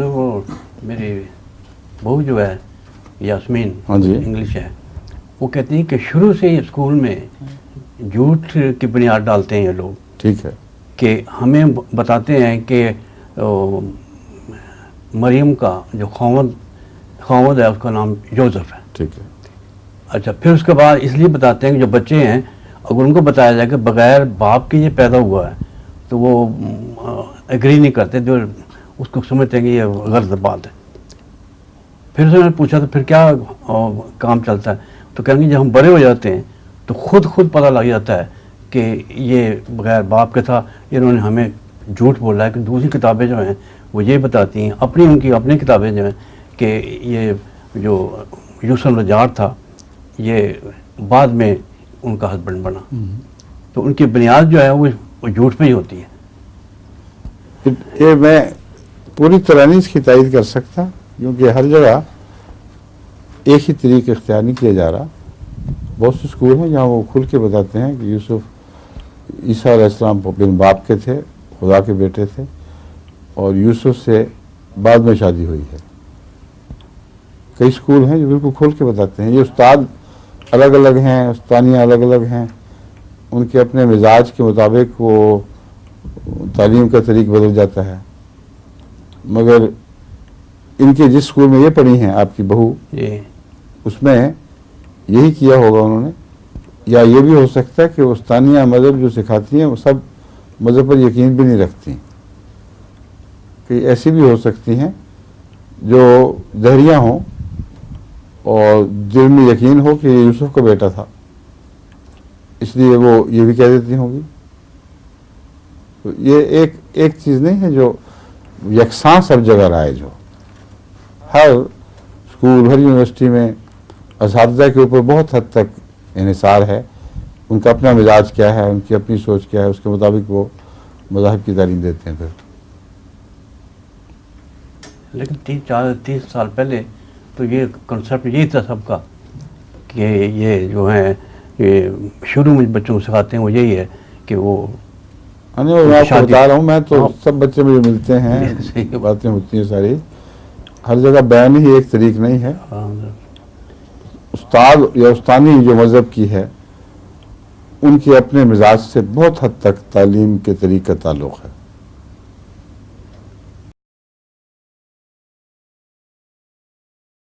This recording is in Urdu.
وہ میری بہو جو ہے یاسمین انگلش ہے، وہ کہتی ہیں کہ شروع سے ہی اسکول میں جھوٹ کی بنیاد ڈالتے ہیں یہ لوگ. ٹھیک ہے. کہ ہمیں بتاتے ہیں کہ مریم کا جو خاوند ہے اس کا نام یوسف ہے. ٹھیک ہے. اچھا، پھر اس کے بعد اس لیے بتاتے ہیں کہ جو بچے ہیں اگر ان کو بتایا جائے کہ بغیر باپ کے یہ پیدا ہوا ہے تو وہ ایگری نہیں کرتے، جو اس کو سمجھتے ہیں کہ یہ غلط بات ہے. پھر سے میں نے پوچھا تو پھر کیا کام چلتا ہے، تو کہیں گے جب ہم بڑے ہو جاتے ہیں تو خود پتہ لگ جاتا ہے کہ یہ بغیر باپ کے تھا، انہوں نے ہمیں جھوٹ بولا ہے. کہ دوسری کتابیں جو ہیں وہ یہ بتاتی ہیں، اپنی کتابیں جو ہیں کہ یہ جو یوسف نجار تھا یہ بعد میں ان کا ہسبینڈ بنا. تو ان کی بنیاد جو ہے وہ جھوٹ پہ ہی ہوتی ہے. یہ میں پوری طرح نہیں اس کی تائید کر سکتا، کیونکہ ہر جگہ ایک ہی طریقہ اختیار نہیں کیا جا رہا. بہت سے اسکول ہیں جہاں وہ کھل کے بتاتے ہیں کہ یوسف عیسیٰ علیہ السلام بن باپ کے تھے، خدا کے بیٹے تھے، اور یوسف سے بعد میں شادی ہوئی ہے. کئی اسکول ہیں جو بالکل کھول کے بتاتے ہیں. یہ استاد الگ الگ ہیں، استانیہ الگ الگ ہیں، ان کے اپنے مزاج کے مطابق وہ تعلیم کا طریق بدل جاتا ہے. مگر ان کے جس اسکول میں یہ پڑھی ہیں آپ کی بہو، اس میں یہی کیا ہوگا انہوں نے. یا یہ بھی ہو سکتا ہے کہ استانیہ مذہب جو سکھاتی ہیں وہ سب مذہب پر یقین بھی نہیں رکھتی، کہ ایسی بھی ہو سکتی ہیں جو دہریاں ہوں اور دل میں یقین ہو کہ یہ یوسف کا بیٹا تھا، اس لیے وہ یہ بھی کہہ دیتی ہوں گی. تو یہ ایک چیز نہیں ہے جو یکساں سب جگہ رائج ہو. ہر اسکول، ہر یونیورسٹی میں اساتذہ کے اوپر بہت حد تک انحصار ہے. ان کا اپنا مزاج کیا ہے، ان کی اپنی سوچ کیا ہے، اس کے مطابق وہ مذاہب کی تعلیم دیتے ہیں. پھر لیکن 30 سال پہلے تو یہ کنسیپٹ یہی تھا سب کا کہ یہ جو ہیں یہ شروع میں بچوں کو سکھاتے ہیں وہ یہی ہے کہ وہ میں آپ کو بتا رہا ہوں، میں تو سب بچے مجھے ملتے ہیں، باتیں ہوتی ہیں ساری. ہر جگہ بیان ہی ایک طریق نہیں ہے. استاد یا استانی جو مذہب کی ہے ان کے اپنے مزاج سے بہت حد تک تعلیم کے طریق کا تعلق ہے.